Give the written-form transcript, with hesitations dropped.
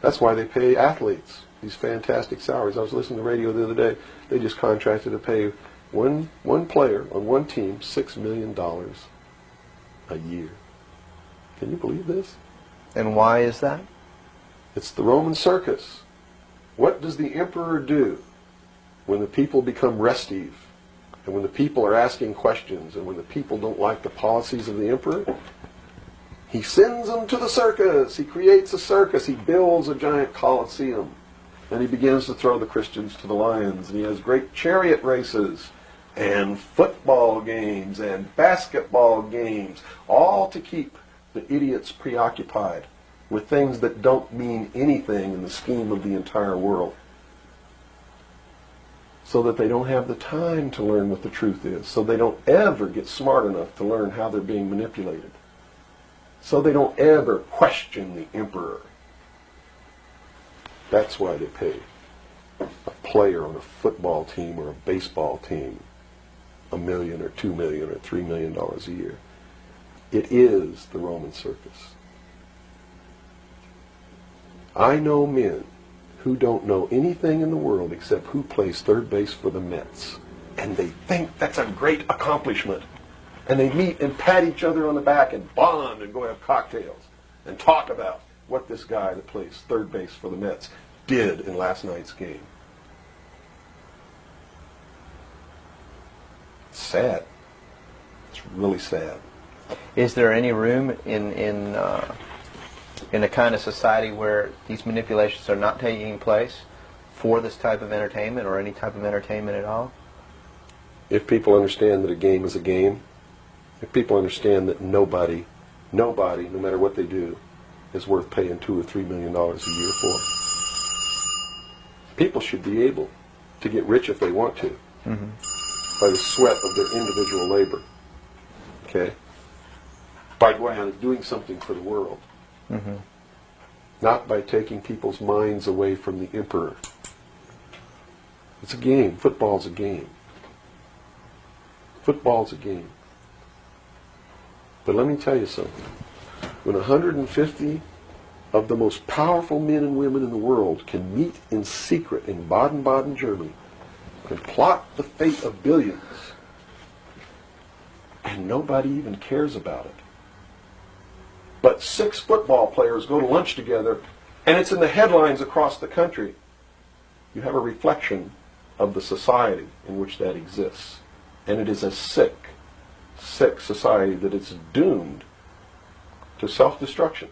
That's why they pay athletes these fantastic salaries. I was listening to the radio the other day. They just contracted to pay one player on one team $6 million a year. Can you believe this? And why is that? It's the Roman circus. What does the emperor do when the people become restive, and when the people are asking questions, and when the people don't like the policies of the emperor? He sends them to the circus. He creates a circus. He builds a giant coliseum. And he begins to throw the Christians to the lions. And he has great chariot races and football games and basketball games, all to keep the idiots preoccupied with things that don't mean anything in the scheme of the entire world, so that they don't have the time to learn what the truth is, so they don't ever get smart enough to learn how they're being manipulated, so they don't ever question the emperor. That's why they pay a player on a football team or a baseball team $1 million or $2 million or $3 million a year. It is the Roman circus. I know men who don't know anything in the world except who plays third base for the Mets. And they think that's a great accomplishment. And they meet and pat each other on the back and bond and go have cocktails and talk about what this guy that plays third base for the Mets did in last night's game. It's sad. It's really sad. Is there any room in a kind of society where these manipulations are not taking place for this type of entertainment, or any type of entertainment at all? If people understand that a game is a game, if people understand that nobody, no matter what they do, is worth paying $2 or $3 million a year for, people should be able to get rich if they want to, by the sweat of their individual labor. Okay? By going out and doing something for the world. Not by taking people's minds away from the emperor. It's a game. Football's a game. Football's a game. But let me tell you something. When 150 of the most powerful men and women in the world can meet in secret in Baden-Baden, Germany, and plot the fate of billions, and nobody even cares about it, but 6 football players go to lunch together, and it's in the headlines across the country, you have a reflection of the society in which that exists. And it is a sick society that is doomed to self-destruction.